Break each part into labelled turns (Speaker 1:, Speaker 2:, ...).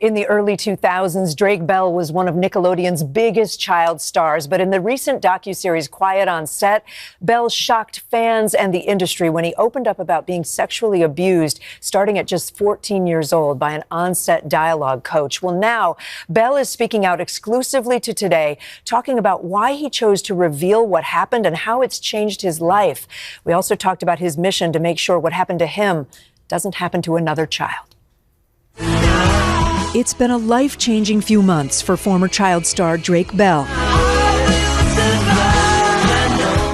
Speaker 1: In the early 2000s, Drake Bell was one of Nickelodeon's biggest child stars. But in the recent docuseries Quiet on Set, Bell shocked fans and the industry when he opened up about being sexually abused, starting at just 14 years old by an on-set dialogue coach. Well, now, Bell is speaking out exclusively to Today, talking about why he chose to reveal what happened and how it's changed his life. We also talked about his mission to make sure what happened to him doesn't happen to another child.
Speaker 2: It's been a life-changing few months for former child star Drake Bell.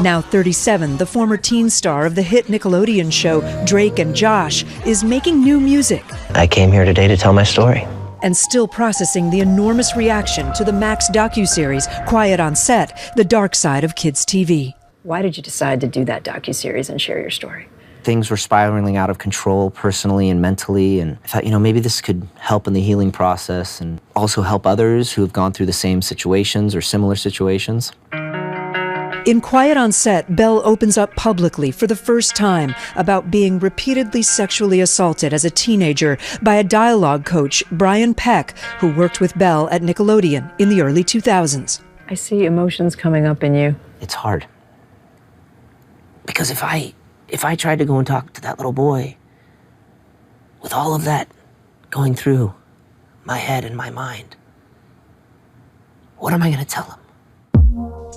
Speaker 2: Now 37, the former teen star of the hit Nickelodeon show Drake and Josh is making new music.
Speaker 3: I came here today to tell my story.
Speaker 2: And still processing the enormous reaction to the Max docuseries Quiet on Set, the dark side of kids' TV.
Speaker 1: Why did you decide to do that docuseries and share your story?
Speaker 3: Things were spiraling out of control personally and mentally, and I thought, maybe this could help in the healing process and also help others who have gone through the same situations or similar situations.
Speaker 2: In Quiet on Set, Bell opens up publicly for the first time about being repeatedly sexually assaulted as a teenager by a dialogue coach, Brian Peck, who worked with Bell at Nickelodeon in the early 2000s.
Speaker 1: I see emotions coming up in you.
Speaker 3: It's hard. Because if I tried to go and talk to that little boy, with all of that going through my head and my mind, what am I going to tell him?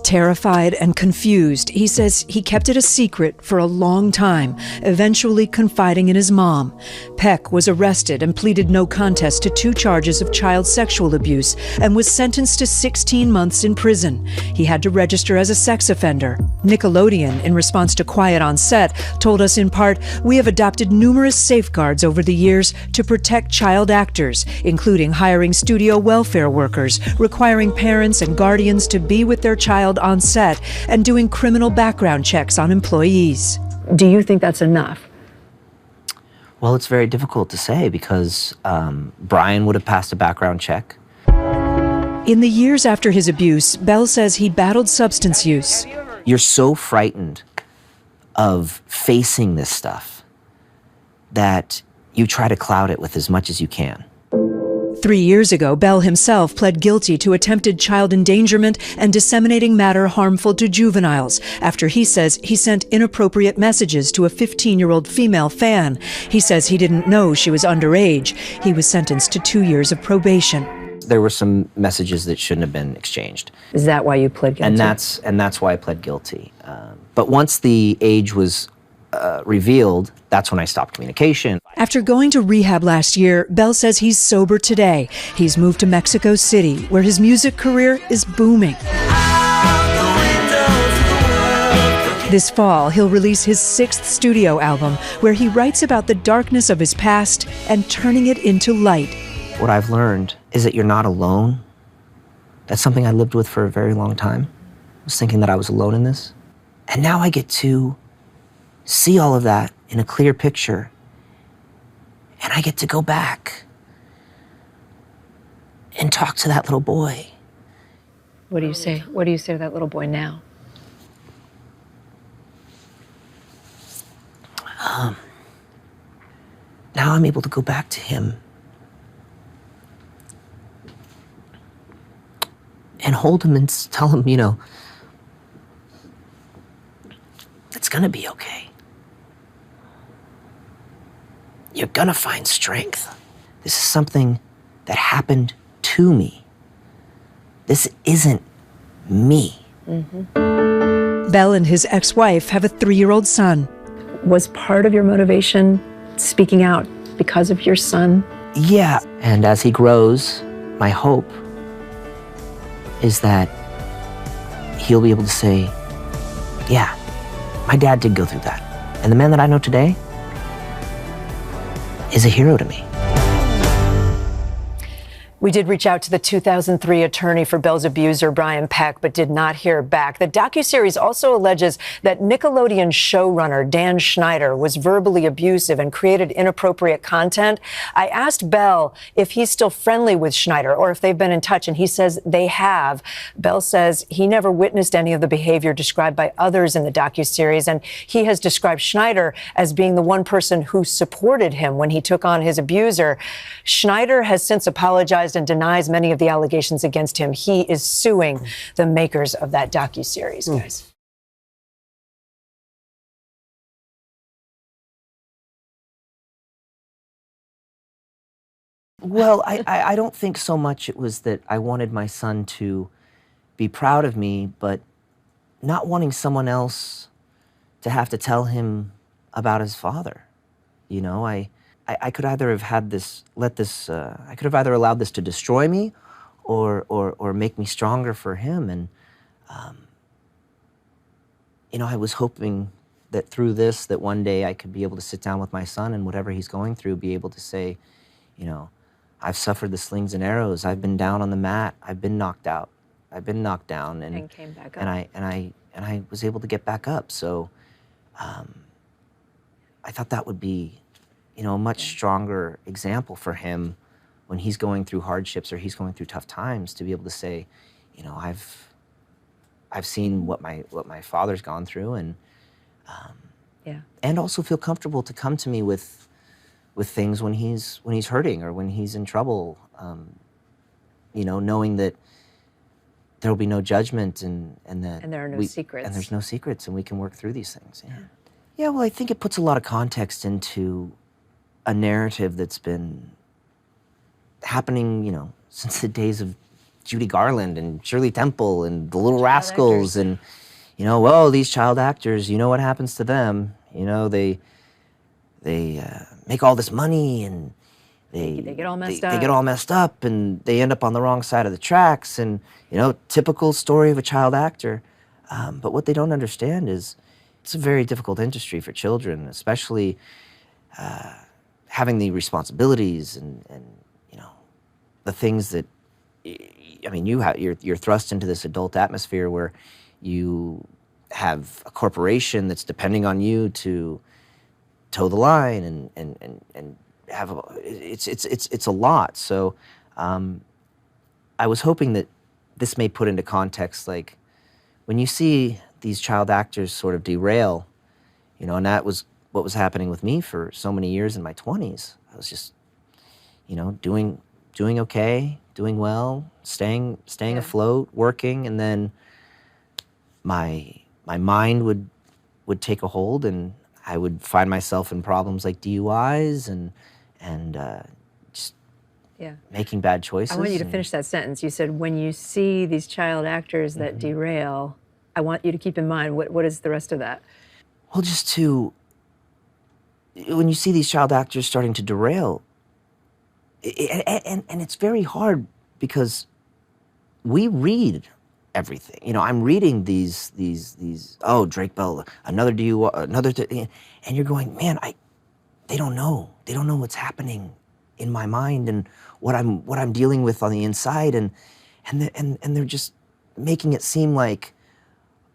Speaker 2: Terrified and confused, he says he kept it a secret for a long time, eventually confiding in his mom. Peck was arrested and pleaded no contest to 2 charges of child sexual abuse and was sentenced to 16 months in prison. He had to register as a sex offender. Nickelodeon, in response to Quiet on Set, told us in part, "We have adopted numerous safeguards over the years to protect child actors, including hiring studio welfare workers, requiring parents and guardians to be with their child on set, and doing criminal background checks on employees."
Speaker 1: Do you think that's enough?
Speaker 3: Well, it's very difficult to say because Brian would have passed a background check.
Speaker 2: In the years after his abuse, Bell says he battled substance use.
Speaker 3: You're so frightened of facing this stuff that you try to cloud it with as much as you can.
Speaker 2: 3 years ago, Bell himself pled guilty to attempted child endangerment and disseminating matter harmful to juveniles after he says he sent inappropriate messages to a 15-year-old female fan. He says he didn't know she was underage. He was sentenced to 2 years of probation.
Speaker 3: There were some messages that shouldn't have been exchanged.
Speaker 1: Is that why you pled guilty?
Speaker 3: And that's why I pled guilty. But once the age was revealed, that's when I stopped communication.
Speaker 2: After going to rehab last year, Bell says he's sober today. He's moved to Mexico City, where his music career is booming. This fall, he'll release his 6th studio album, where he writes about the darkness of his past and turning it into light.
Speaker 3: What I've learned is that you're not alone. That's something I lived with for a very long time. I was thinking that I was alone in this. And now I get to see all of that in a clear picture, and I get to go back and talk to that little boy.
Speaker 1: What do you say? What do you say to that little boy now?
Speaker 3: Now I'm able to go back to him and hold him and tell him, it's gonna be okay. You're gonna find strength. This is something that happened to me. This isn't me.
Speaker 1: Mm-hmm.
Speaker 2: Bell and his ex-wife have a 3-year-old son.
Speaker 1: Was part of your motivation speaking out because of your son?
Speaker 3: Yeah, and as he grows, my hope is that he'll be able to say, yeah, my dad did go through that. And the man that I know today is a hero to me.
Speaker 1: We did reach out to the 2003 attorney for Belle's abuser, Brian Peck, but did not hear back. The docuseries also alleges that Nickelodeon showrunner Dan Schneider was verbally abusive and created inappropriate content. I asked Belle if he's still friendly with Schneider or if they've been in touch, and he says they have. Belle says he never witnessed any of the behavior described by others in the docuseries, and he has described Schneider as being the one person who supported him when he took on his abuser. Schneider has since apologized and denies many of the allegations against him. He is suing the makers of that docuseries, guys.
Speaker 3: Well, I don't think so much it was that I wanted my son to be proud of me, but not wanting someone else to have to tell him about his father. You know, I could either have had this, I could have either allowed this to destroy me or make me stronger for him. And, you know, I was hoping that through this, that one day I could be able to sit down with my son and whatever he's going through, be able to say, you know, I've suffered the slings and arrows. I've been down on the mat. I've been knocked out. I've been knocked down. And
Speaker 1: came back up.
Speaker 3: And I was able to get back up. So I thought that would be, you know, a much stronger example for him when he's going through hardships or he's going through tough times, to be able to say, you know, I've seen what my father's gone through, and and also feel comfortable to come to me with things when he's hurting or when he's in trouble, you know, knowing that there will be no judgment and that
Speaker 1: there are no secrets.
Speaker 3: And there's no secrets, and we can work through these things. Yeah, well, I think it puts a lot of context into a narrative that's been happening, you know, since the days of Judy Garland and Shirley Temple and the Little Rascals, and, you know, well, these child actors, you know what happens to them? You know, they make all this money, and they
Speaker 1: get all messed up.
Speaker 3: They get all messed up, and they end up on the wrong side of the tracks, and, you know, typical story of a child actor. But what they don't understand is it's a very difficult industry for children, especially having the responsibilities and you know, the things that, I mean, you're thrust into this adult atmosphere where you have a corporation that's depending on you to toe the line and have it's a lot. So I was hoping that this may put into context, like, when you see these child actors sort of derail, you know, and that was what was happening with me for so many years in my 20s. I was just, you know, doing okay, doing well, staying afloat, working, and then my mind would take a hold, and I would find myself in problems like DUIs and just making bad choices.
Speaker 1: I want you to finish that sentence. You said, when you see these child actors that derail, I want you to keep in mind, what is the rest of that?
Speaker 3: Well, when you see these child actors starting to derail, and it's very hard because we read everything. You know, I'm reading these. Oh, Drake Bell, another DUI, another, and you're going, man, they don't know. They don't know what's happening in my mind and what I'm dealing with on the inside, and they're just making it seem like,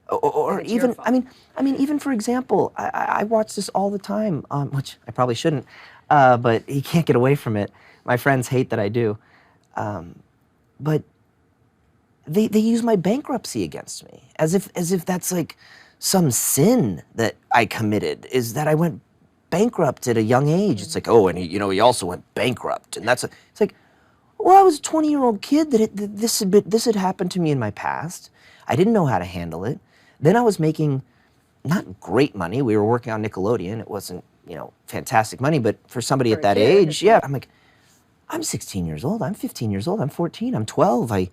Speaker 3: or even, I mean, even for example, I watch this all the time, which I probably shouldn't, but he can't get away from it. My friends hate that I do, but they use my bankruptcy against me as if that's like some sin that I committed, is that I went bankrupt at a young age. It's like, oh, and he also went bankrupt, and it's like, well, I was a 20-year-old kid that this had happened to me in my past. I didn't know how to handle it. Then I was making not great money. We were working on Nickelodeon. It wasn't, you know, fantastic money, but for somebody at that age, I'm like, I'm 16 years old. I'm 15 years old. I'm 14. I'm 12.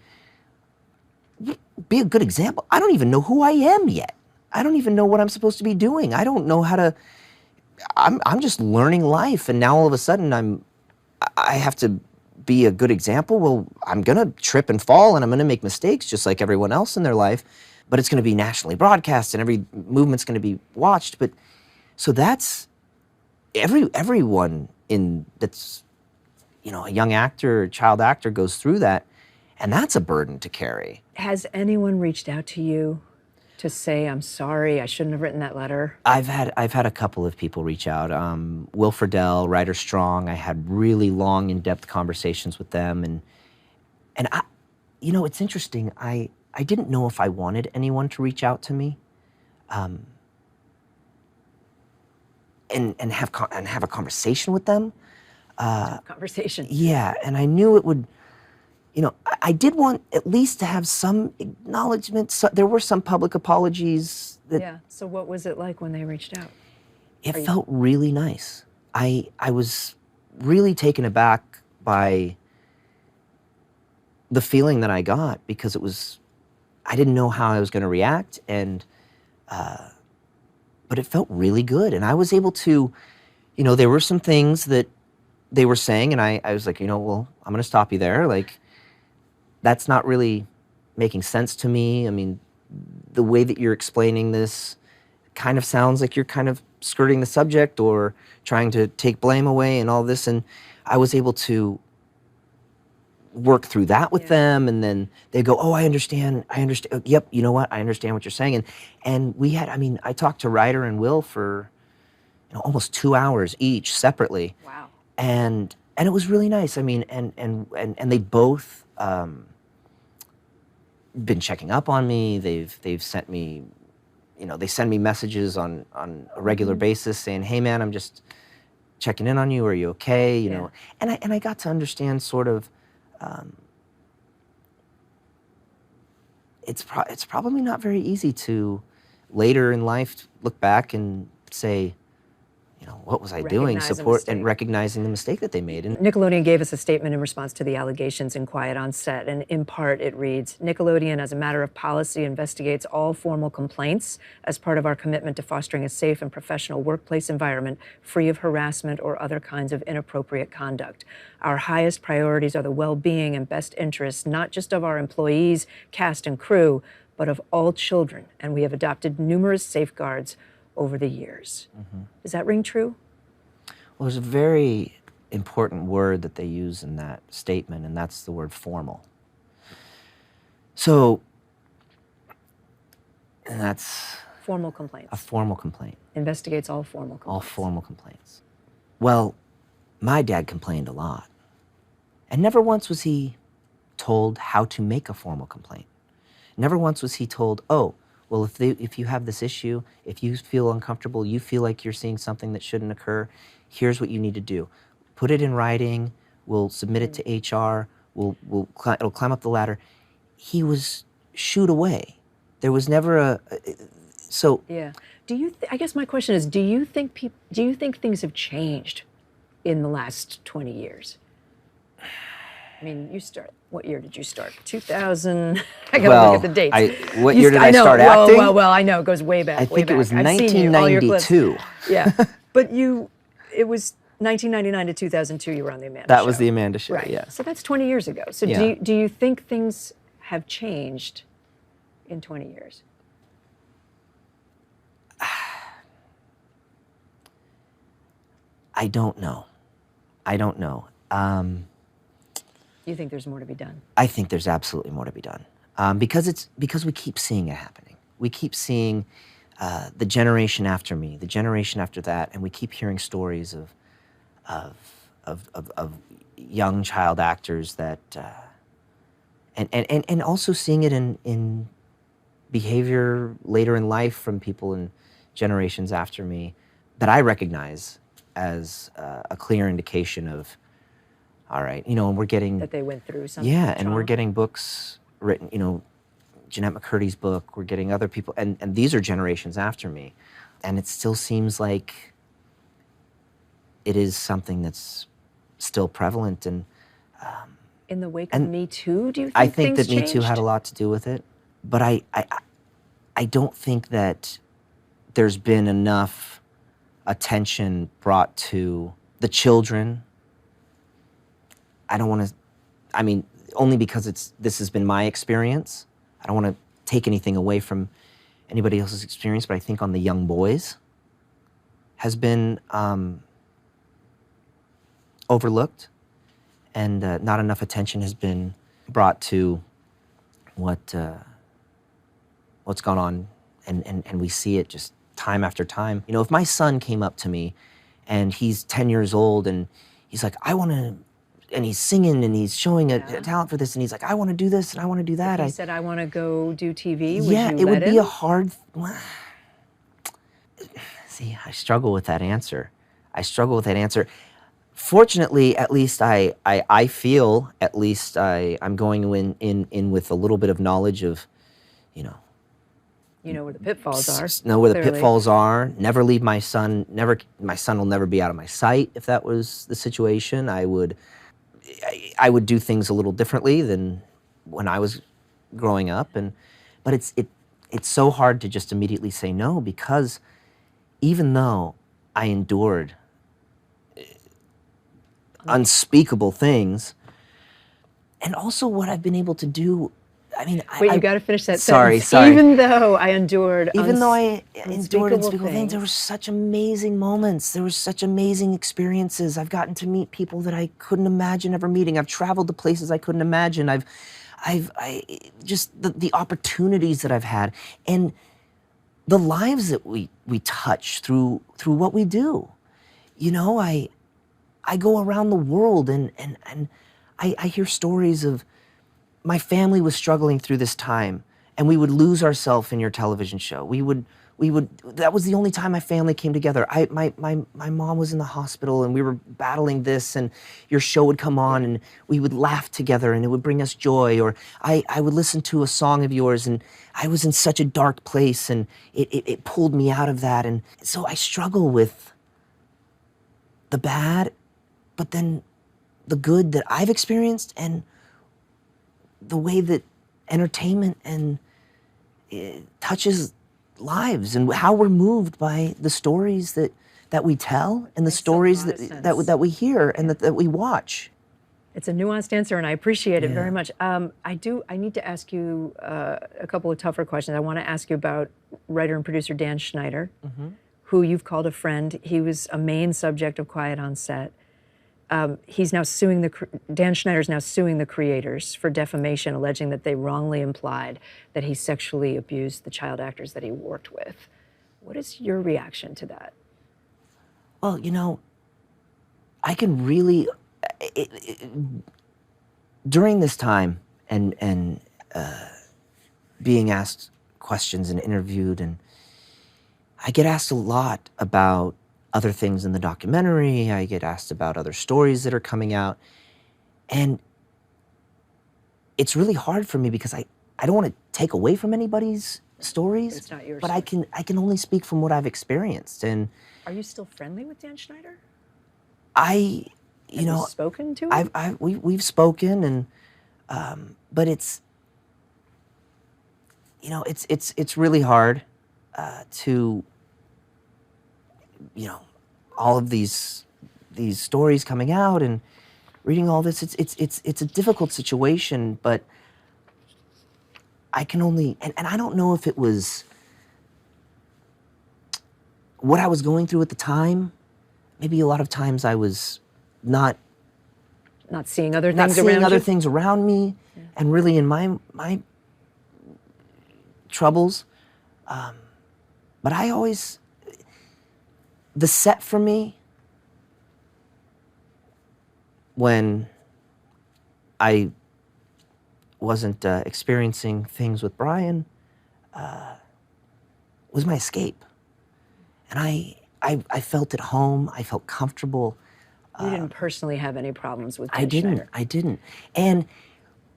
Speaker 3: Be a good example. I don't even know who I am yet. I don't even know what I'm supposed to be doing. I don't know how to. I'm just learning life, and now all of a sudden I have to be a good example. Well, I'm gonna trip and fall, and I'm gonna make mistakes just like everyone else in their life. But it's going to be nationally broadcast, and every movement's going to be watched. But so that's everyone that's a young actor, child actor goes through that, and that's a burden to carry.
Speaker 2: Has anyone reached out to you to say, I'm sorry, I shouldn't have written that letter?
Speaker 3: I've had a couple of people reach out. Will Friedle, Writer Strong, I had really long, in-depth conversations with them, and I, it's interesting. I didn't know if I wanted anyone to reach out to me, and have a conversation with them.
Speaker 2: Conversation.
Speaker 3: Yeah, and I knew it would. I did want at least to have some acknowledgement. So, there were some public apologies.
Speaker 2: Yeah. So what was it like when they reached out?
Speaker 3: It felt really nice. I was really taken aback by the feeling that I got, because I didn't know how I was going to react, but it felt really good. And I was able to, there were some things that they were saying, and I was like, well, I'm going to stop you there. Like, that's not really making sense to me. I mean, the way that you're explaining this kind of sounds like you're kind of skirting the subject or trying to take blame away and all this. And I was able to work through that with them, and then they go, oh, I understand. Yep, you know what? I understand what you're saying. And we had, I talked to Ryder and Will for almost 2 hours each separately.
Speaker 2: Wow.
Speaker 3: And it was really nice. And they both been checking up on me. They've sent me, they send me messages on a regular basis saying, hey man, I'm just checking in on you. Are you okay? You know, and I got to understand sort of, it's probably not very easy to later in life look back and say, what was I doing? Support and recognizing the mistake that they made. And
Speaker 2: Nickelodeon gave us a statement in response to the allegations in Quiet on Set, and in part it reads, Nickelodeon, as a matter of policy, investigates all formal complaints as part of our commitment to fostering a safe and professional workplace environment free of harassment or other kinds of inappropriate conduct. Our highest priorities are the well-being and best interests, not just of our employees, cast, and crew, but of all children, and we have adopted numerous safeguards over the years. Mm-hmm. Does that ring true?
Speaker 3: Well, there's a very important word that they use in that statement, and that's the word formal. So, and that's...
Speaker 2: Formal complaints.
Speaker 3: A formal complaint.
Speaker 2: Investigates all formal complaints.
Speaker 3: All formal complaints. Well, my dad complained a lot. And never once was he told how to make a formal complaint. Never once was he told, oh, well, if you have this issue, if you feel uncomfortable, you feel like you're seeing something that shouldn't occur, here's what you need to do. Put it in writing, we'll submit it to HR, it'll climb up the ladder. He was shooed away. There was never so...
Speaker 2: Yeah. I guess my question is, do you think things have changed in the last 20 years? I mean, what year did you start? 2000? I gotta look at the dates.
Speaker 3: What year did I start acting?
Speaker 2: Well, I know, it goes way back.
Speaker 3: I think it was 1992.
Speaker 2: Yeah, but it was 1999 to 2002 you were on the Amanda Show.
Speaker 3: That was the Amanda Show,
Speaker 2: right.
Speaker 3: Yeah.
Speaker 2: So that's 20 years ago. So do you think things have changed in 20 years?
Speaker 3: I don't know.
Speaker 2: You think there's more to be done?
Speaker 3: I think there's absolutely more to be done, because we keep seeing it happening. We keep seeing the generation after me, the generation after that, and we keep hearing stories of young child actors that, and also seeing it in behavior later in life from people in generations after me that I recognize as a clear indication of, all right, and we're getting...
Speaker 2: That they went through something.
Speaker 3: Yeah, and we're getting books written, Jeanette McCurdy's book, we're getting other people, and these are generations after me. And it still seems like it is something that's still prevalent. And
Speaker 2: in the wake of Me Too, do you think
Speaker 3: I think that
Speaker 2: changed?
Speaker 3: Me Too had a lot to do with it. But I don't think that there's been enough attention brought to the children. I don't want to, only because this has been my experience. I don't want to take anything away from anybody else's experience, but I think on the young boys has been overlooked. and not enough attention has been brought to what's gone on, and we see it just time after time. You know, if my son came up to me and he's 10 years old and he's like, I want to, and he's singing and he's showing a talent for this, and he's like, I want to do this and I want to do that.
Speaker 1: If he said, I want to go do TV, would
Speaker 3: yeah,
Speaker 1: you
Speaker 3: it would
Speaker 1: let
Speaker 3: be
Speaker 1: him?
Speaker 3: a hard. See, I struggle with that answer. Fortunately, at least I feel, at least I'm going in with a little bit of knowledge of, you know.
Speaker 1: You know where the pitfalls are.
Speaker 3: Know where the
Speaker 1: clearly.
Speaker 3: pitfalls are. Never leave my son. My son will never be out of my sight. If that was the situation, I would do things a little differently than when I was growing up. But it's so hard to just immediately say no, because even though I endured unspeakable things, and also what I've been able to do. I mean,
Speaker 1: wait, you got to finish that
Speaker 3: sorry,
Speaker 1: sentence.
Speaker 3: Sorry.
Speaker 1: Even though I endured
Speaker 3: unspeakable things, there were such amazing moments. There were such amazing experiences. I've gotten to meet people that I couldn't imagine ever meeting. I've traveled to places I couldn't imagine. I just the opportunities that I've had, and the lives that we touch through what we do. You know, I go around the world and I hear stories of my family was struggling through this time, and we would lose ourselves in your television show. We would that was the only time my family came together. My mom was in the hospital and we were battling this, and your show would come on and we would laugh together and it would bring us joy. Or I would listen to a song of yours and I was in such a dark place and it pulled me out of that. And so I struggle with the bad, but then the good that I've experienced, and the way that entertainment and touches lives, and how we're moved by the stories that we tell, and the stories that we hear and that we watch.
Speaker 1: It's a nuanced answer, and I appreciate it very much. I need to ask you a couple of tougher questions. I want to ask you about writer and producer Dan Schneider, who you've called a friend. He was a main subject of Quiet on Set. He's now suing Dan Schneider's now suing the creators for defamation, alleging that they wrongly implied that he sexually abused the child actors that he worked with. What is your reaction to that?
Speaker 3: Well, you know, I can really, during this time and being asked questions and interviewed, and I get asked a lot about other things in the documentary. I get asked about other stories that are coming out. And it's really hard for me because I don't want to take away from anybody's stories.
Speaker 1: It's not yours.
Speaker 3: But I can only speak from what I've experienced. And
Speaker 1: are you still friendly with Dan Schneider?
Speaker 3: Have you
Speaker 1: spoken to him?
Speaker 3: We've spoken, and but it's, you know, it's really hard to, you know, all of these stories coming out and reading all this. It's a difficult situation, but I can only, and I don't know if it was what I was going through at the time. Maybe a lot of times I was not
Speaker 1: seeing other things
Speaker 3: around me, and really in my troubles. But I always, the set for me, when I wasn't experiencing things with Brian, was my escape. And I felt at home. I felt comfortable.
Speaker 1: You didn't personally have any problems with Dan Schneider.
Speaker 3: I didn't. And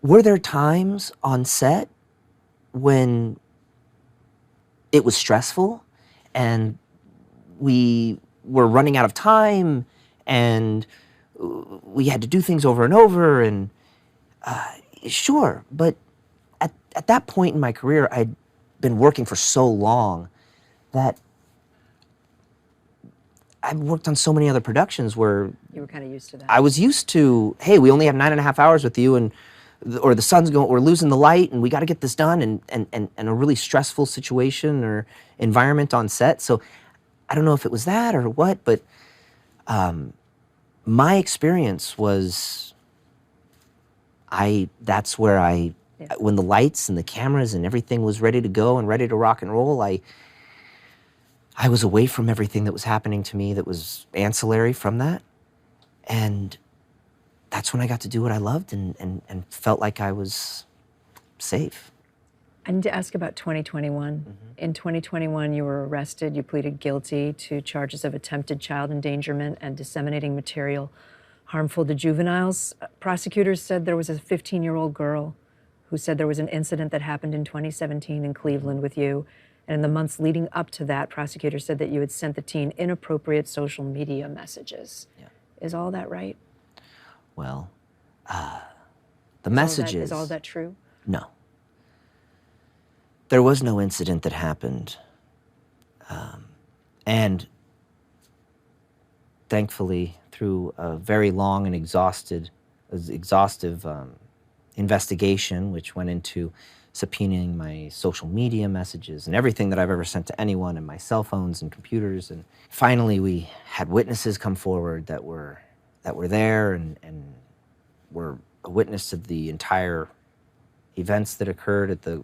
Speaker 3: were there times on set when it was stressful and we were running out of time and we had to do things over and over? And sure, but at that point in my career, I'd been working for so long that I've worked on so many other productions where
Speaker 1: you were kind of used to that.
Speaker 3: I was used to, hey, we only have 9.5 hours with you, and or the sun's going, we're losing the light, and we got to get this done, and a really stressful situation or environment on set. So I don't know if it was that or what, but my experience was that's where when the lights and the cameras and everything was ready to go and ready to rock and roll, I was away from everything that was happening to me that was ancillary from that. And that's when I got to do what I loved and felt like I was safe.
Speaker 2: I need to ask about 2021.
Speaker 3: Mm-hmm.
Speaker 2: In 2021, you were arrested. You pleaded guilty to charges of attempted child endangerment and disseminating material harmful to juveniles. Prosecutors said there was a 15-year-old girl who said there was an incident that happened in 2017 in Cleveland with you. And in the months leading up to that, prosecutors said that you had sent the teen inappropriate social media messages.
Speaker 3: Yeah.
Speaker 2: Is all that right?
Speaker 3: Well, the messages...
Speaker 2: Is all that true?
Speaker 3: No. There was no incident that happened. And thankfully, through a very long and exhaustive investigation, which went into subpoenaing my social media messages and everything that I've ever sent to anyone, and my cell phones and computers, and finally we had witnesses come forward that were there and were a witness to the entire events that occurred at the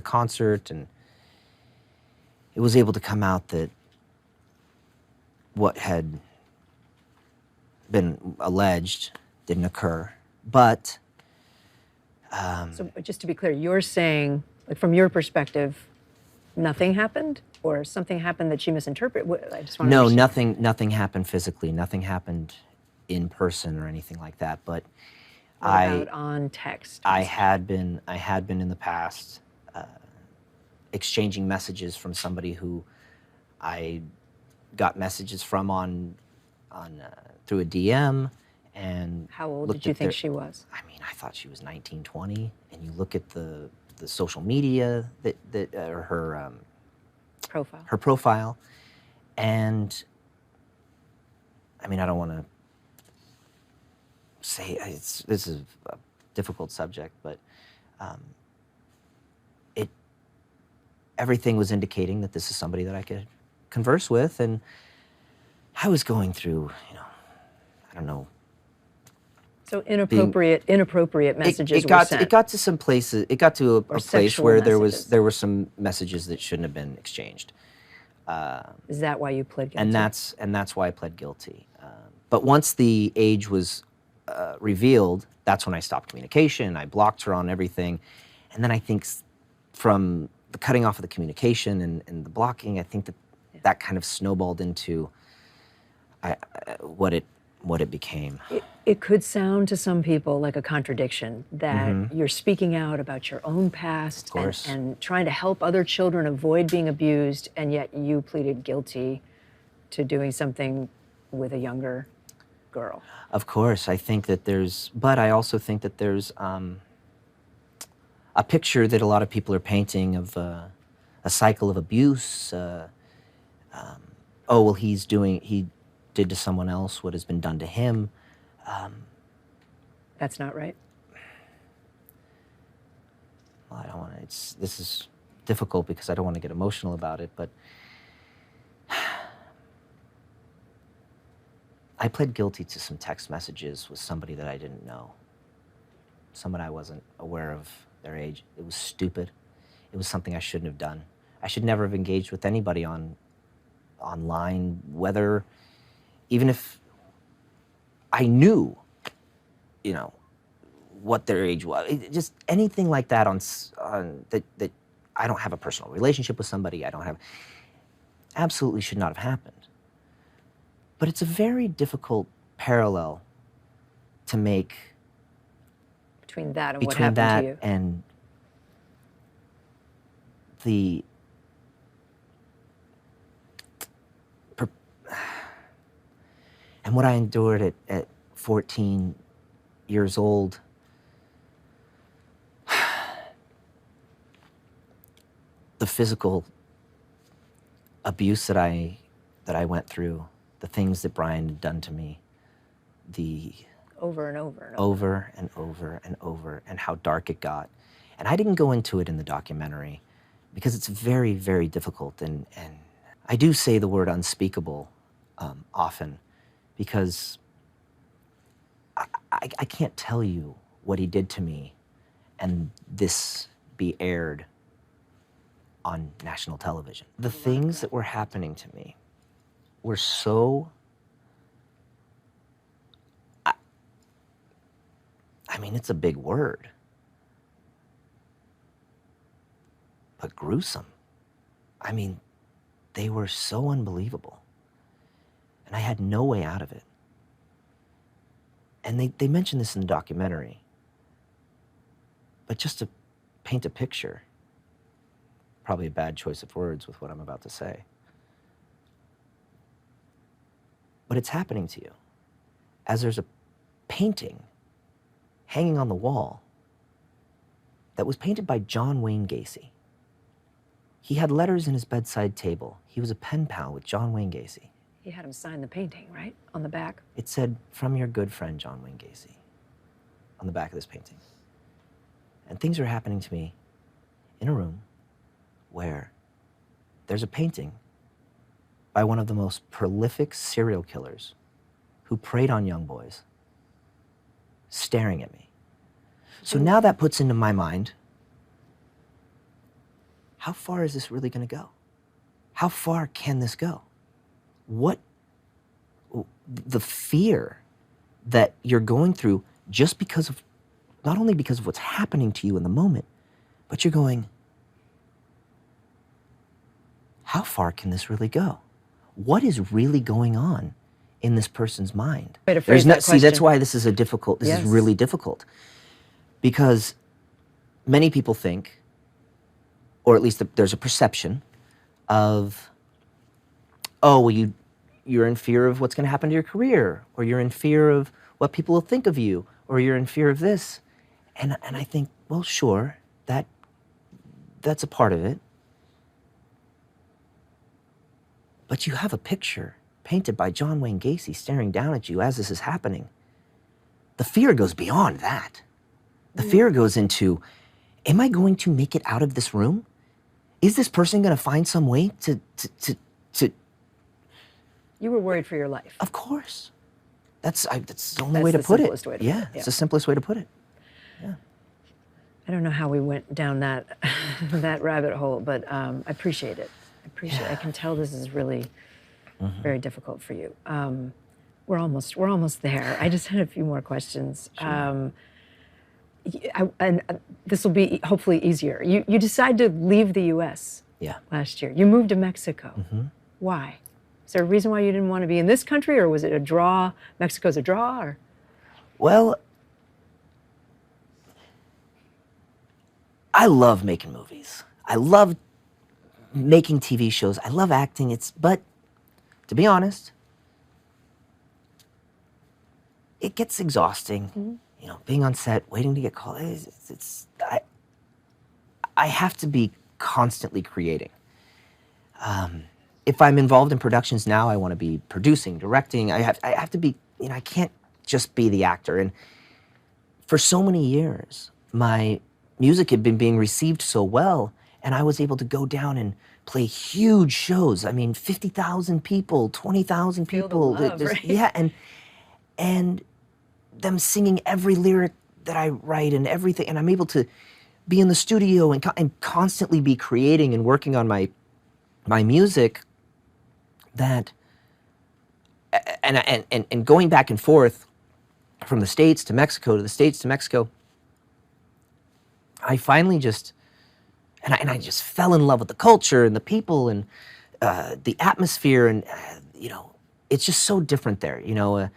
Speaker 3: concert, and it was able to come out that what had been alleged didn't occur. But
Speaker 2: So just to be clear, you're saying, like, from your perspective, nothing happened, or something happened that she misinterpreted? I just want to
Speaker 3: no,
Speaker 2: understand.
Speaker 3: nothing happened physically. Nothing happened in person or anything like that. But
Speaker 2: What about on text?
Speaker 3: I had been in the past exchanging messages from somebody who I got messages from on through a DM. And
Speaker 2: how old did you think she was?
Speaker 3: I mean, I thought she was 19, 20. And you look at the social media or her
Speaker 2: Profile.
Speaker 3: Her profile, and I mean, I don't want to say this is a difficult subject, but everything was indicating that this is somebody that I could converse with, and I was going through, I don't know.
Speaker 2: So inappropriate messages were sent.
Speaker 3: It got to some places. It got to a place where
Speaker 2: messages.
Speaker 3: there were some messages that shouldn't have been exchanged.
Speaker 2: Is that why you pled guilty?
Speaker 3: And that's why I pled guilty. But once the age was revealed, that's when I stopped communication. I blocked her on everything, and then I think from the cutting off of the communication and the blocking, I think that kind of snowballed into what it became.
Speaker 2: It could sound to some people like a contradiction that you're speaking out about your own past and trying to help other children avoid being abused, and yet you pleaded guilty to doing something with a younger girl.
Speaker 3: Of course, I think that but I also think that there's a picture that a lot of people are painting of a cycle of abuse. Oh, well, he did to someone else what has been done to him.
Speaker 2: That's not right.
Speaker 3: Well, I don't want to. This is difficult because I don't want to get emotional about it, but I pled guilty to some text messages with somebody that I didn't know, someone I wasn't aware of their age. It was stupid. It was something I shouldn't have done. I should never have engaged with anybody online, even if I knew, what their age was. Just anything like that that I don't have a personal relationship with somebody. Absolutely should not have happened. But it's a very difficult parallel to make
Speaker 2: between that and what happened to you.
Speaker 3: And what I endured at 14 years old. The physical abuse that I went through, the things that Brian had done to me,
Speaker 2: over and over and
Speaker 3: over and over and over, and how dark it got. And I didn't go into it in the documentary because it's very, very difficult. And I do say the word unspeakable often because I can't tell you what he did to me and this be aired on national television. The things that were happening to me were so, I mean, it's a big word, but gruesome. I mean, they were so unbelievable. And I had no way out of it. And they mention this in the documentary. But just to paint a picture, probably a bad choice of words with what I'm about to say. But it's happening to you. As there's a painting hanging on the wall that was painted by John Wayne Gacy. He had letters in his bedside table. He was a pen pal with John Wayne Gacy.
Speaker 1: He had him sign the painting, right? On the back?
Speaker 3: It said, "From your good friend, John Wayne Gacy," on the back of this painting. And things are happening to me in a room where there's a painting by one of the most prolific serial killers who preyed on young boys, staring at me. So now that puts into my mind, how far is this really going to go? How far can this go? What, the fear that you're going through just because of, not only because of what's happening to you in the moment, but you're going, how far can this really go? What is really going on in this person's mind? See, that's why this is is really difficult. Because many people think, or at least there's a perception of, oh, well, you're in fear of what's going to happen to your career, or you're in fear of what people will think of you, or you're in fear of this. And I think, well, sure, that's a part of it. But you have a picture painted by John Wayne Gacy staring down at you as this is happening. The fear goes beyond that. The fear goes into, am I going to make it out of this room? Is this person going to find some way to...
Speaker 1: You were worried for your life.
Speaker 3: Of course. That's the only way to put it. Yeah, it's the simplest way to put it. Yeah.
Speaker 1: I don't know how we went down that that rabbit hole, but I appreciate it. I can tell this is really very difficult for you. We're almost there. I just had a few more questions. Sure. And this will be hopefully easier. You decided to leave the U.S. last year. You moved to Mexico. Why? Is there a reason why you didn't want to be in this country, or was it a draw? Mexico's a draw, or?
Speaker 3: Well, I love making movies. I love making TV shows. I love acting. But to be honest, it gets exhausting. You know, being on set, waiting to get called. I have to be constantly creating. If I'm involved in productions now, I want to be producing, directing. I have to be, you know, I can't just be the actor. And for so many years, my music had been being received so well, and I was able to go down and play huge shows. I mean, 50,000 people, 20,000 people.
Speaker 1: Right?
Speaker 3: Yeah, and them singing every lyric that I write and everything, and I'm able to be in the studio and constantly be creating and working on my music. That and going back and forth from the States to Mexico to the States to Mexico, I finally just I just fell in love with the culture and the people and the atmosphere, and you know, it's just so different there. You know,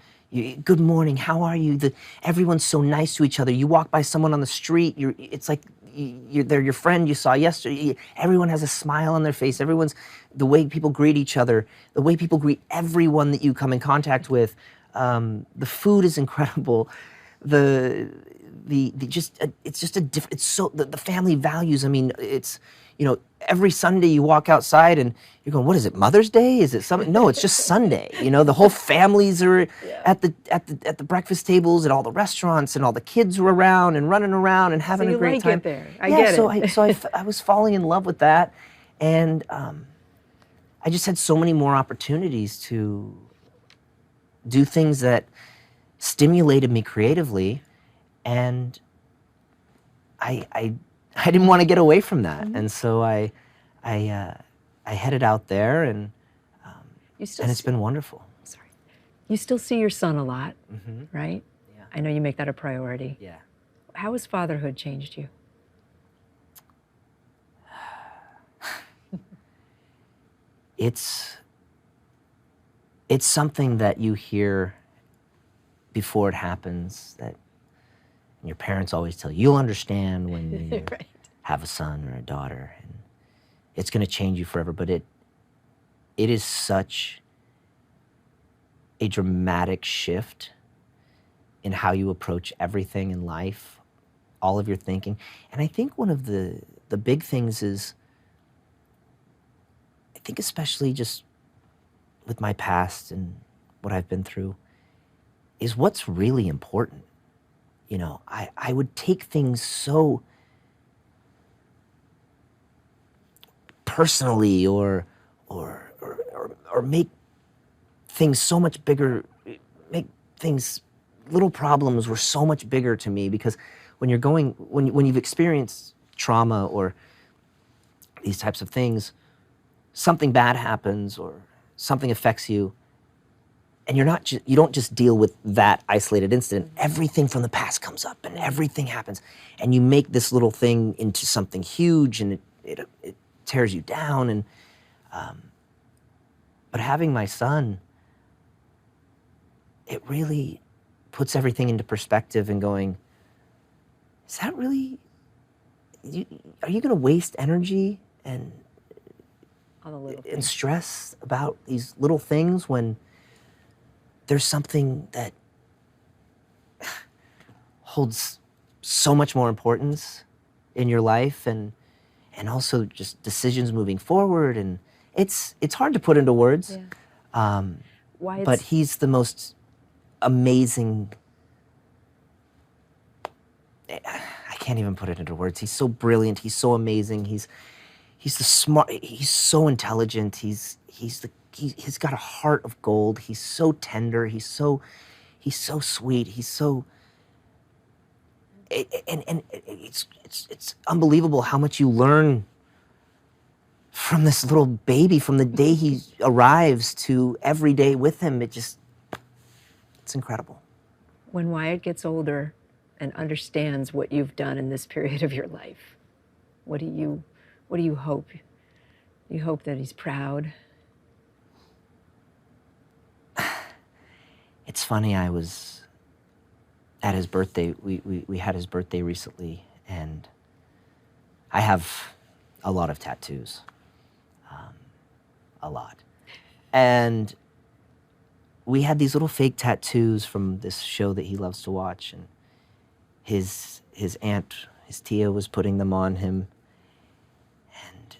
Speaker 3: good morning, how are you? Everyone's so nice to each other. You walk by someone on the street, it's like they're your friend you saw yesterday. Everyone has a smile on their face. The way people greet each other, the way people greet everyone that you come in contact with. The food is incredible. The family values. I mean, it's, you know, every Sunday you walk outside and you're going, what is it, Mother's Day? Is it something? No, it's just Sunday. You know, the whole families are at the breakfast tables at all the restaurants, and all the kids were around and running around and having a great time.
Speaker 1: It there. I get it.
Speaker 3: So I was falling in love with that, and I just had so many more opportunities to do things that stimulated me creatively, and I didn't want to get away from that. And so I headed out there, and it's been wonderful.
Speaker 1: Sorry. You still see your son a lot, right?
Speaker 3: Yeah.
Speaker 1: I know you make that a priority.
Speaker 3: Yeah.
Speaker 1: How has fatherhood changed you?
Speaker 3: It's something that you hear before it happens, that your parents always tell you, you'll understand when you
Speaker 1: Right.
Speaker 3: have a son or a daughter, and it's going to change you forever. But it is such a dramatic shift in how you approach everything in life, all of your thinking. And I think one of the big things is, I think especially just with my past and what I've been through, is what's really important. You know, I would take things so personally, or make things so much bigger, make things, little problems were so much bigger to me, because when you've experienced trauma or these types of things, something bad happens or something affects you, and you don't just deal with that isolated incident. Everything from the past comes up, and everything happens, and you make this little thing into something huge, and it tears you down. And but having my son, it really puts everything into perspective, and going, is that really, are you going to waste energy and stress about these little things when there's something that holds so much more importance in your life, and also just decisions moving forward? And it's hard to put into words.
Speaker 1: Yeah.
Speaker 3: But he's the most amazing, I can't even put it into words. He's so brilliant, he's so amazing, he's so intelligent, he's got a heart of gold, he's so tender, he's so sweet, and it's unbelievable how much you learn from this little baby, from the day he arrives to every day with him. It's incredible.
Speaker 1: When Wyatt gets older and understands what you've done in this period of your life, what do you hope? You hope that he's proud?
Speaker 3: It's funny, I was at his birthday. We had his birthday recently, and I have a lot of tattoos. A lot. And we had these little fake tattoos from this show that he loves to watch, and his aunt, his tia, was putting them on him. And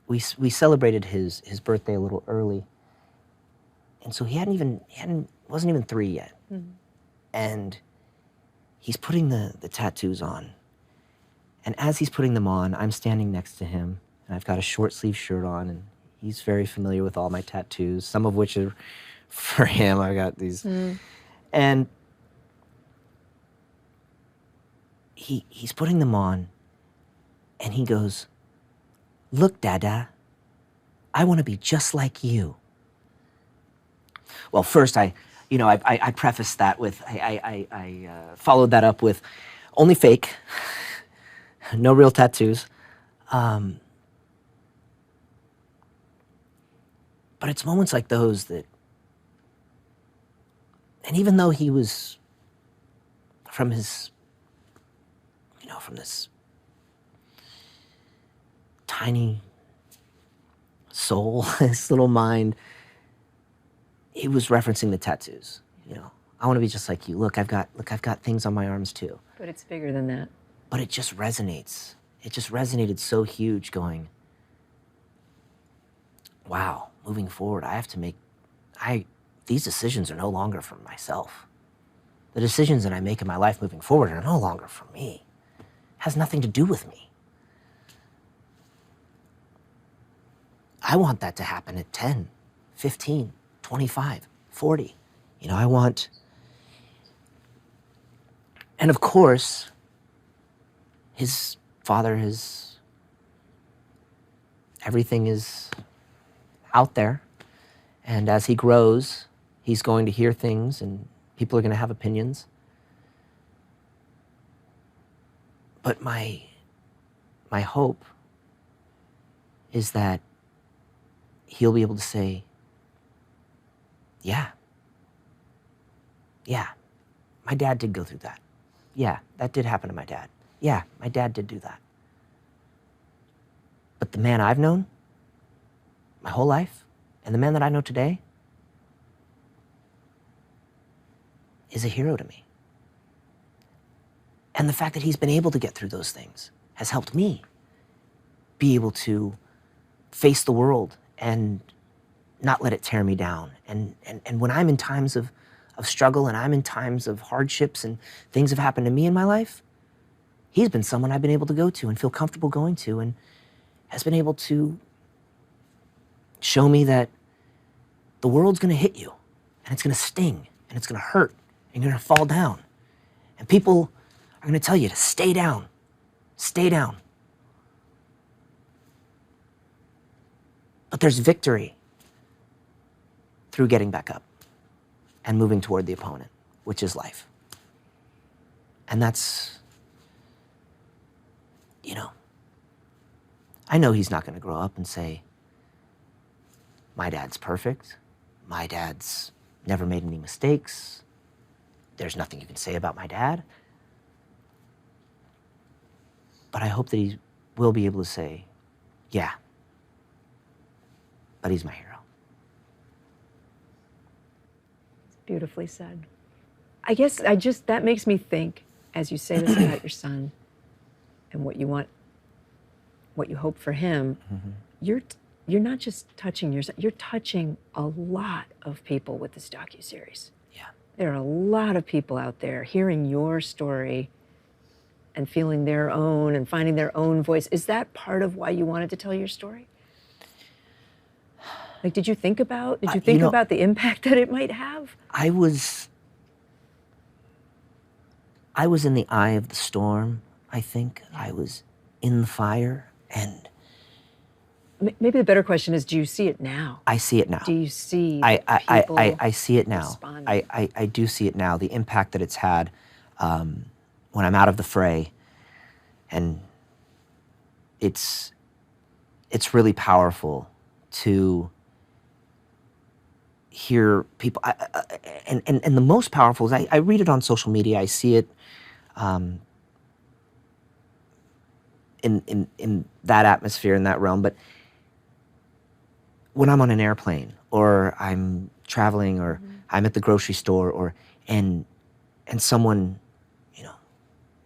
Speaker 3: we celebrated his birthday a little early. And so he wasn't even 3 yet. Mm-hmm. And he's putting the tattoos on. And as he's putting them on, I'm standing next to him, and I've got a short sleeve shirt on, and he's very familiar with all my tattoos, some of which are for him. I got these. Mm. And he's putting them on, and he goes, "Look, Dada, I want to be just like you." Well, first I prefaced that with, I followed that up with, only fake, no real tattoos. But it's moments like those that, and even though he was from this tiny soul, his little mind, he was referencing the tattoos. I want to be just like you. Look, I've got things on my arms too.
Speaker 1: But it's bigger than that.
Speaker 3: But it just resonates. It just resonated so huge, going, wow, moving forward, I have to make, these decisions are no longer for myself. The decisions that I make in my life moving forward are no longer for me. It has nothing to do with me. I want that to happen at 10, 15, 25, 40. You know, I want, and of course, his father, everything is out there. And as he grows, he's going to hear things and people are going to have opinions. But my hope is that he'll be able to say, yeah, my dad did go through that. Yeah, that did happen to my dad. Yeah, my dad did do that. But the man I've known my whole life, and the man that I know today, is a hero to me. And the fact that he's been able to get through those things has helped me be able to face the world and not let it tear me down. And when I'm in times of struggle and I'm in times of hardships and things have happened to me in my life, he's been someone I've been able to go to and feel comfortable going to, and has been able to show me that the world's gonna hit you and it's gonna sting and it's gonna hurt and you're gonna fall down. And people are gonna tell you to stay down, stay down. But there's victory through getting back up and moving toward the opponent, which is life. And that's, you know, I know he's not gonna grow up and say, my dad's perfect, my dad's never made any mistakes, there's nothing you can say about my dad. But I hope that he will be able to say, yeah, but he's my hero.
Speaker 2: Beautifully said. I guess that makes me think, as you say this about your son and what you want, what you hope for him, you're not just touching your son, you're touching a lot of people with this docuseries.
Speaker 3: Yeah.
Speaker 2: There are a lot of people out there hearing your story and feeling their own and finding their own voice. Is that part of why you wanted to tell your story? Like, did you think about the impact that it might have?
Speaker 3: I was in the eye of the storm, I think. I was in the fire, and
Speaker 2: maybe the better question is, do you see it now?
Speaker 3: I see it now.
Speaker 2: Do you see
Speaker 3: people I see it now.
Speaker 2: responding?
Speaker 3: I do see it now, the impact that it's had when I'm out of the fray. And it's really powerful to hear people, and the most powerful is I read it on social media, I see it in that atmosphere, in that realm, but when I'm on an airplane or I'm traveling or I'm at the grocery store and someone, you know,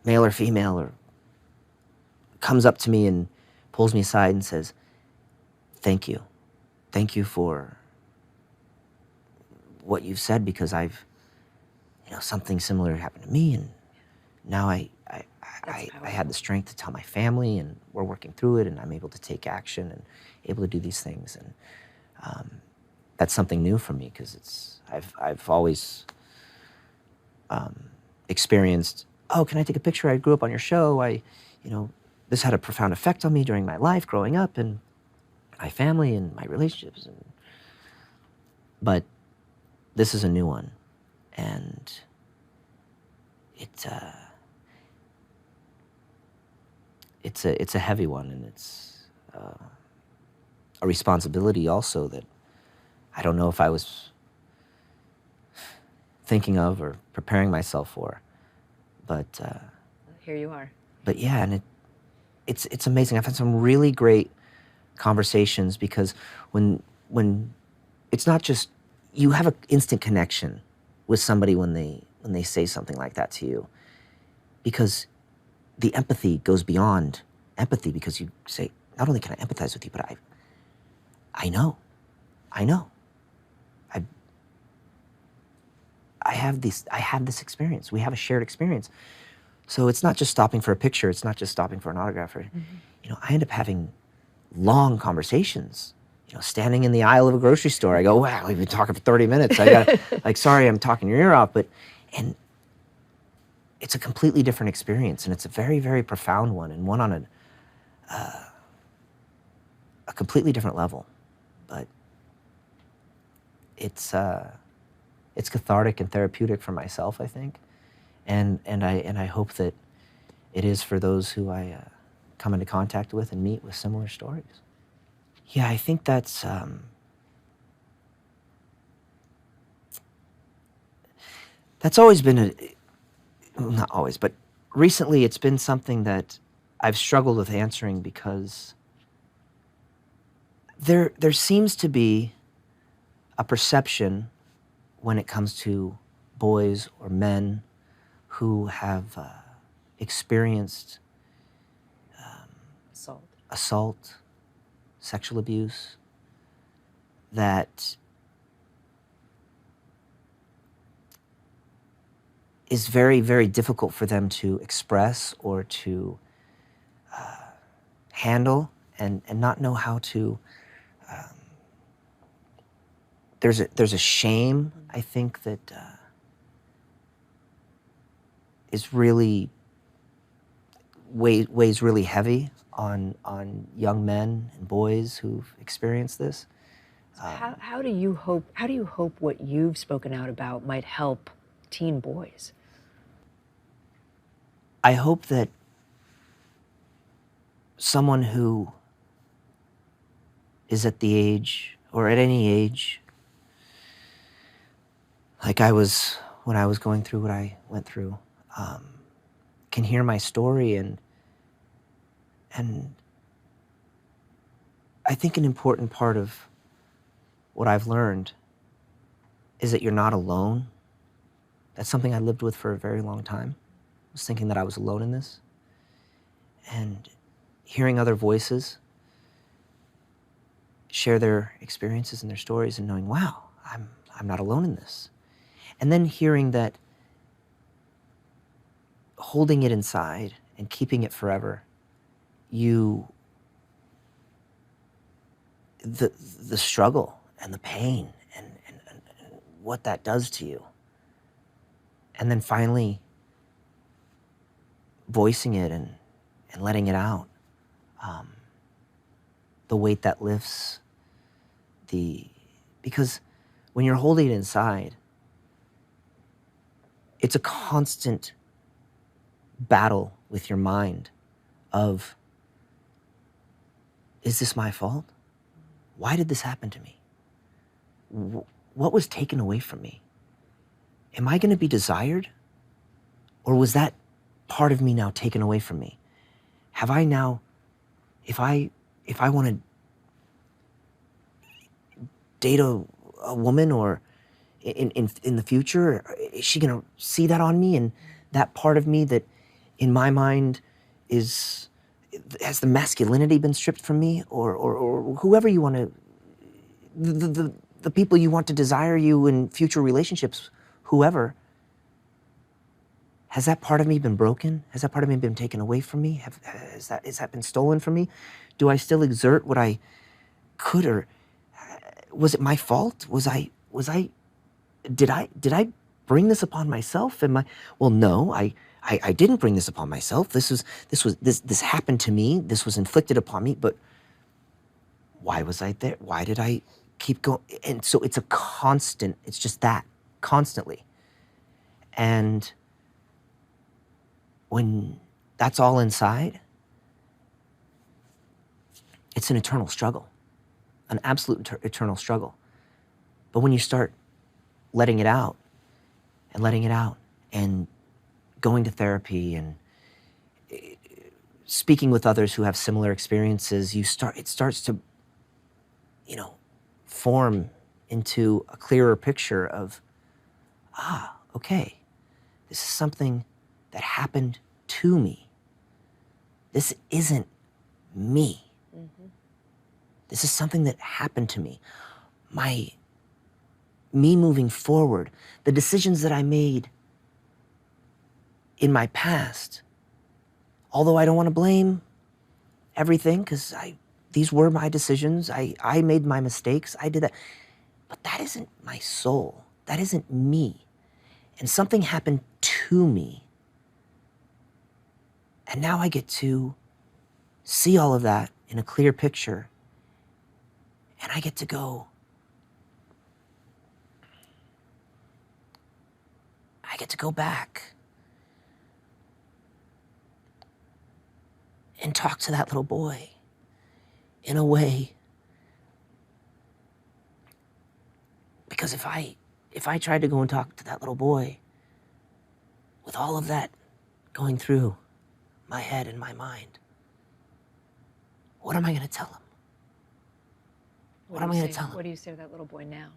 Speaker 3: male or female, or comes up to me and pulls me aside and says, thank you for what you've said, because I've, you know, something similar happened to me, and now I had the strength to tell my family, and we're working through it, and I'm able to take action and able to do these things. And that's something new for me, because I've always experienced, oh, can I take a picture? I grew up on your show. You know, this had a profound effect on me during my life growing up and my family and my relationships. But this is a new one, and it's a heavy one, and it's a responsibility also that I don't know if I was thinking of or preparing myself for, but
Speaker 2: here you are.
Speaker 3: But yeah, and it's amazing. I've had some really great conversations, because when it's not just, you have an instant connection with somebody when they say something like that to you, because the empathy goes beyond empathy, because you say, not only can I empathize with you, but I know. I have this experience. We have a shared experience. So it's not just stopping for a picture. It's not just stopping for an autograph. Or, you know, I end up having long conversations. You standing in the aisle of a grocery store. I go, wow, we've been talking for 30 minutes. I got like, sorry, I'm talking your ear off, and it's a completely different experience, and it's a very, very profound one, and one on a completely different level. But it's cathartic and therapeutic for myself, I think, and I hope that it is for those who I come into contact with and meet with similar stories. Yeah, I think that's always been well, not always, but recently it's been something that I've struggled with answering, because there seems to be a perception when it comes to boys or men who have experienced assault, sexual abuse, that is very, very difficult for them to express or to handle, and not know how to. There's a shame, I think, that is really weighs really heavy on young men and boys who've experienced this.
Speaker 1: How do you hope what you've spoken out about might help teen boys?
Speaker 3: I hope that someone who is at the age, or at any age, like I was when I was going through what I went through, can hear my story, and I think an important part of what I've learned is that you're not alone. That's something I lived with for a very long time. I was thinking that I was alone in this. And hearing other voices share their experiences and their stories, and knowing, wow, I'm not alone in this. And then hearing that holding it inside and keeping it forever, the struggle and the pain and what that does to you. And then finally voicing it and letting it out. The weight that lifts, because when you're holding it inside, it's a constant battle with your mind of, is this my fault? Why did this happen to me? What was taken away from me? Am I going to be desired? Or was that part of me now taken away from me? Have I now, if I want to date a woman, or in the future, is she going to see that on me? And that part of me that in my mind has the masculinity been stripped from me? Or whoever you want to, the people you want to desire you in future relationships, whoever, has that part of me been broken? Has that part of me been taken away from me? Has that been stolen from me? Do I still exert what I could, or was it my fault? Did I bring this upon myself? Well, no, I didn't bring this upon myself. This happened to me. This was inflicted upon me, but why was I there? Why did I keep going? And so it's a constant, it's just that, constantly. And when that's all inside, it's an eternal struggle, an absolute eternal struggle. But when you start letting it out and going to therapy and speaking with others who have similar experiences, it starts to, form into a clearer picture of, okay, this is something that happened to me. This isn't me. Mm-hmm. This is something that happened to me. Me moving forward, the decisions that I made in my past, although I don't want to blame everything, because these were my decisions. I made my mistakes. I did that. But that isn't my soul. That isn't me. And something happened to me. And now I get to see all of that in a clear picture. And I get to go, back and talk to that little boy in a way. Because if I tried to go and talk to that little boy with all of that going through my head and my mind, what am I going to tell him? What am I going to tell him?
Speaker 1: What do you say to that little boy now?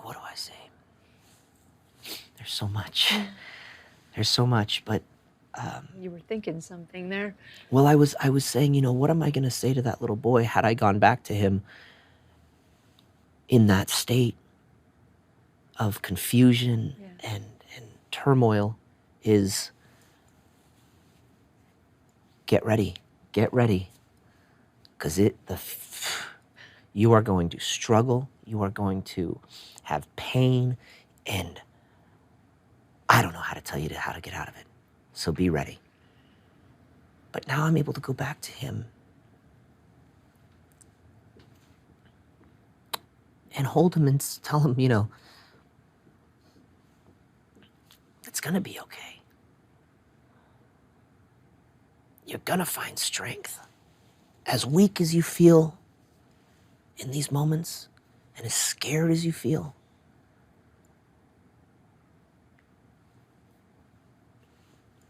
Speaker 3: What do I say? There's so much. There's so much, but
Speaker 1: You were thinking something there.
Speaker 3: well, I was saying, what am I going to say to that little boy had I gone back to him in that state of confusion and turmoil? Is get ready, because you are going to struggle, you are going to have pain, and I don't know how to tell you how to get out of it. So be ready. But now I'm able to go back to him and hold him and tell him, it's gonna be okay. You're gonna find strength. As weak as you feel in these moments, and as scared as you feel,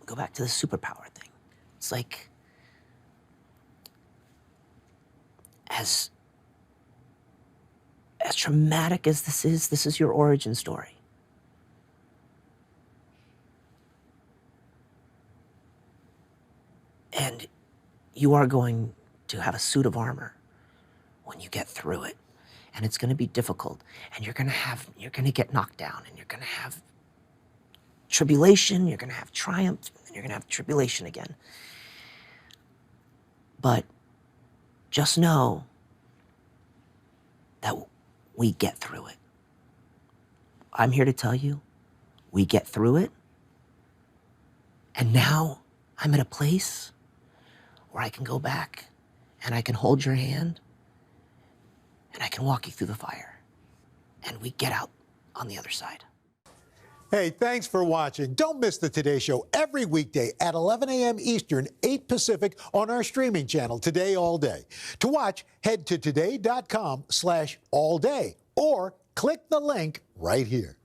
Speaker 3: go back to the superpower thing. It's like, as traumatic as this is your origin story. And you are going to have a suit of armor when you get through it. And it's going to be difficult. And you're going to get knocked down, and you're going to have tribulation, you're going to have triumph, and you're going to have tribulation again. But just know that we get through it. I'm here to tell you, we get through it. And now I'm at a place where I can go back and I can hold your hand and I can walk you through the fire. And we get out on the other side.
Speaker 4: Hey, thanks for watching. Don't miss the Today Show every weekday at 11 a.m. Eastern, 8 Pacific on our streaming channel, Today All Day. To watch, head to today.com/allday or click the link right here.